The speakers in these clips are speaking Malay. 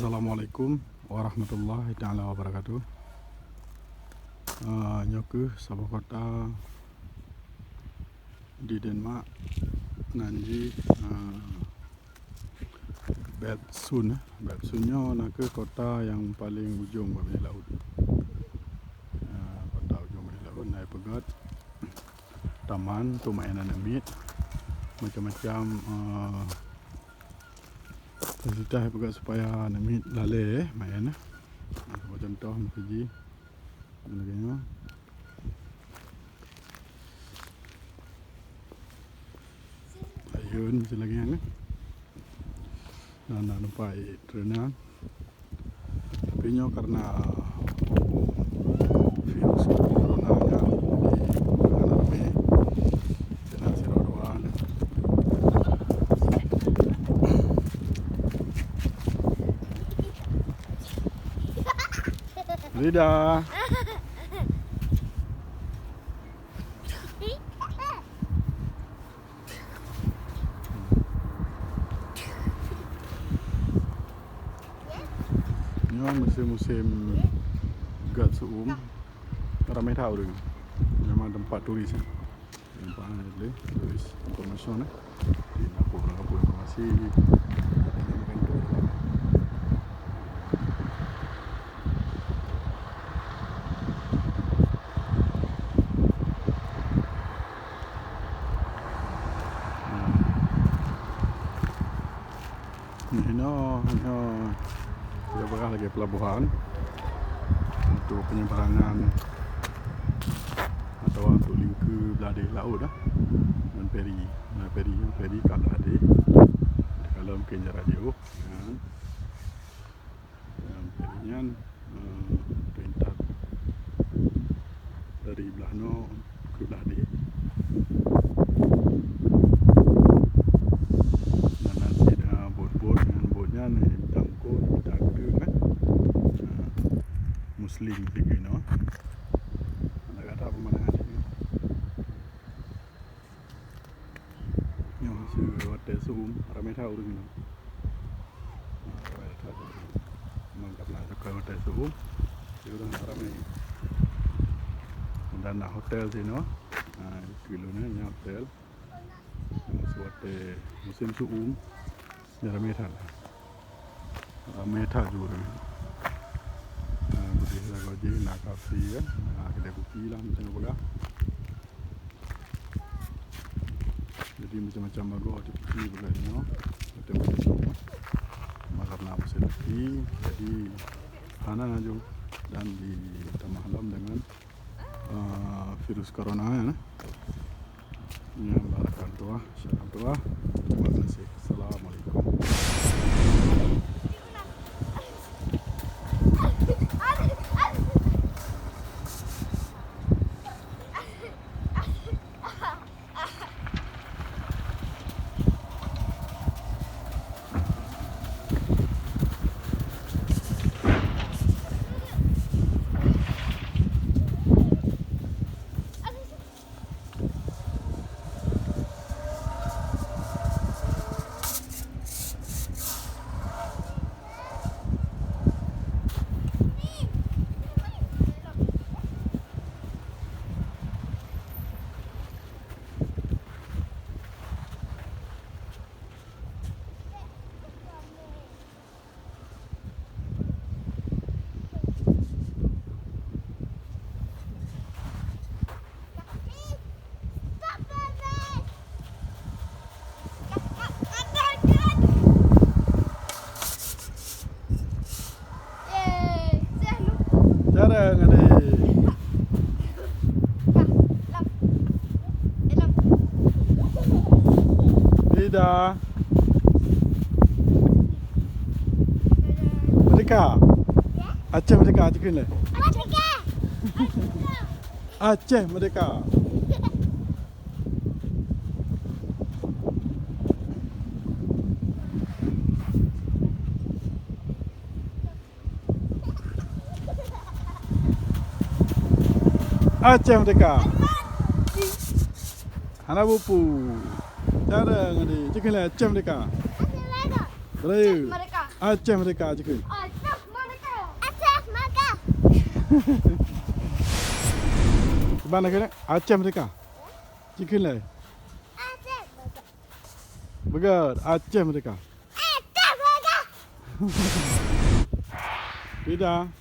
Assalamualaikum warahmatullahi taala wabarakatuh. Nyoku sebuah kota di Denmark, Nanji, Betsunnya nak ke kota yang paling ujung bawah laut. Kota ujung bawah laut naik pegat taman tu mainan amit macam-macam. Kita pegat supaya amit lalai main. Contoh pergi begini. Ayun lagi yang nak nampai trenan. Tapi nyo karena virus corona nya di dengan serodoan. Lidah. Musim-musim gat suum ramai tahu dulu. Memang tempat turis. Tempat turis informasi di lapor informasi. Ini berah lagi pelabuhan untuk penyeberangan atau untuk link ke beladih laut dan peri kalau ada kalau mungkin jarak jauh dan perinya perintah dari belah no ke beladih. Muslim begini, no? Nak kata apa mana ni? Yang si hotel Zoom ramai tahu begini. Ramai tahu. Mangkaplah sekolah hotel Zoom. Dia orang ramai. Dan nak hotel sini, no? Kilonya hotel. Yang hotel Muslim Zoom. Dia ramai tahu. Ramai tahu juga. Jadi nak kafe kan, kedai kopi lah macam apa. Jadi macam-macam bagus ada kopi begini, macam-macam. Malam nak pesan kopi, jadi kanan aja dan di tengah malam dengan virus corona ya. Ini barakan tua, syarat tua. Terima kasih. Assalamualaikum. Jarang ada. Lidah. Merdeka. Aceh merdeka cikin le. Merdeka. Aceh merdeka. Aceh merdeka. Anak bupu. Cara ngadi. Cikin le Aceh merdeka. Aceh merdeka. Berayu. Merdeka. Aceh Merdeka je ke? Aceh Merdeka. Aceh Merdeka. Mana kena? Aceh Merdeka. Chicken lah. Aceh Merdeka. Betul. Aceh Merdeka. Aceh Merdeka. Tidak.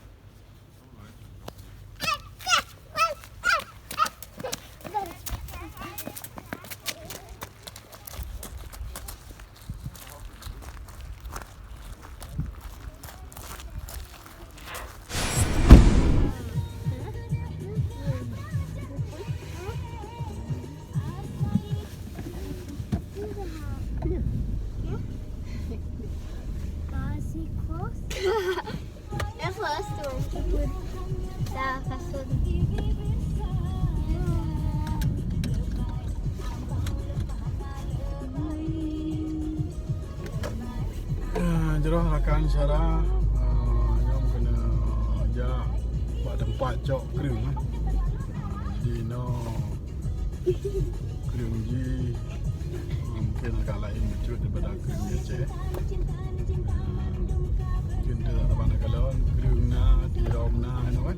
The first one to put the first one. Jerah rakan Syarah yang kena ajak buat tempat cok Kreung jadi no Kreung ji mungkin agak lain lucu daripada Kreung Aceh. Mungkin dia tak pandai kalau Kreung na Tiróm na no kan.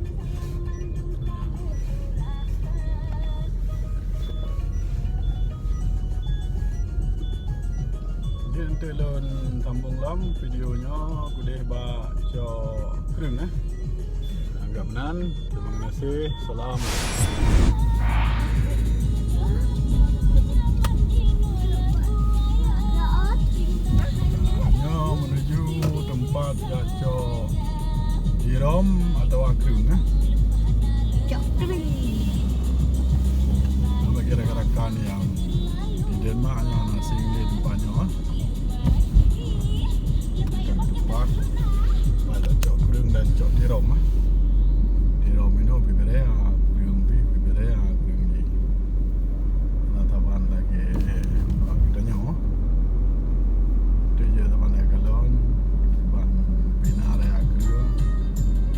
Dia nanti lon sambung lam videonya kudeh ba jo Kreung agak menan. Terima kasih. Salam. Menuju tempat jo Tiróm atau Kreung Cok Kreung. bagi rakan-rakan yang di Denmark yang nasi ini tempatnya tempat pada cok Kreung dan cok Tiróm Tiróm ini berbeda Kreung berbeda Kreung ni taban lagi kitanya dia je taban lagi kalon taban bina raya Kreung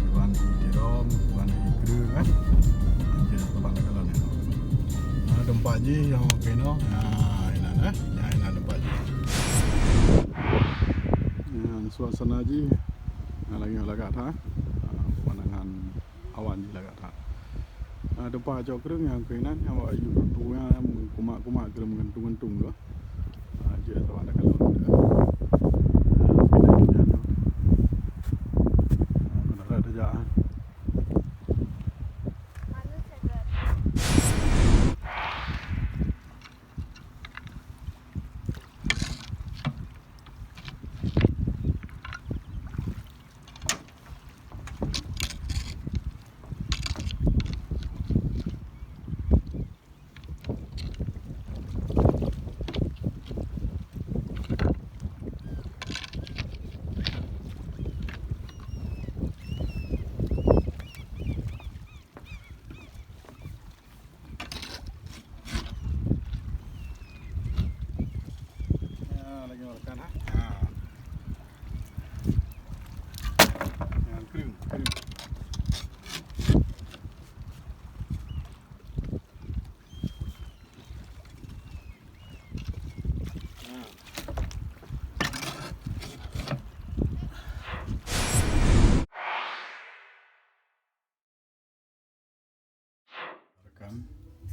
taban Tiróm taban Kreung kan dia taban lagi kalon ni tempat je yang kena ini tempat je suasana je lagi lagak tak pemandangan awan di lagak tak tempat cok Kreung yang kena yang awak ayu tu yang kumak-kumak kena menggantung-gantung tu je taban lagi kalon kena ada je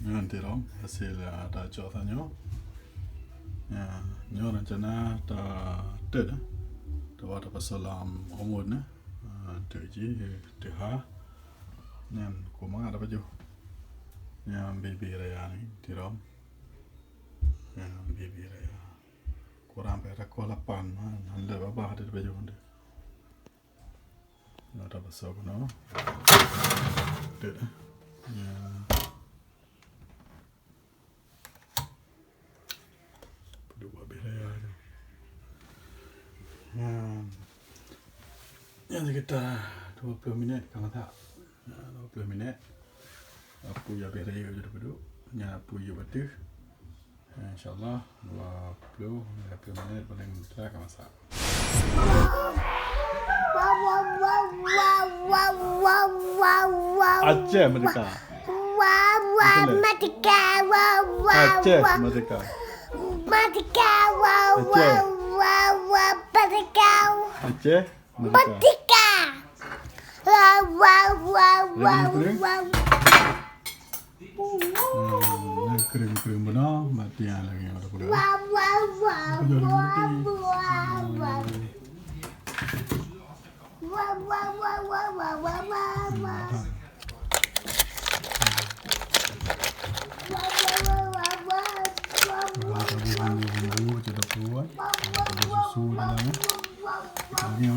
Nyon Tiróm hasil ada cotanyo nyo rencana ta ted ta wata pasalam omod na teji teha nyan kuma ada baju nyan bibi raya ni Tiróm nyan bibi raya kurang pera kolapan nanda baba ada baju nda ada pasal no ted dua beraya tu. Yang sekitar 20 minit kalau tak 20 minit apu ya beraya je duduk nya apu ya betul insyaallah 20 minit paling tak masak Aceh Merdeka Merdeka. Aceh Merdeka Merdeka. Aceh. Merdeka. Kering benar, mati lagi ada pula. Bumbu kita buat, ada susu dalamnya. Ini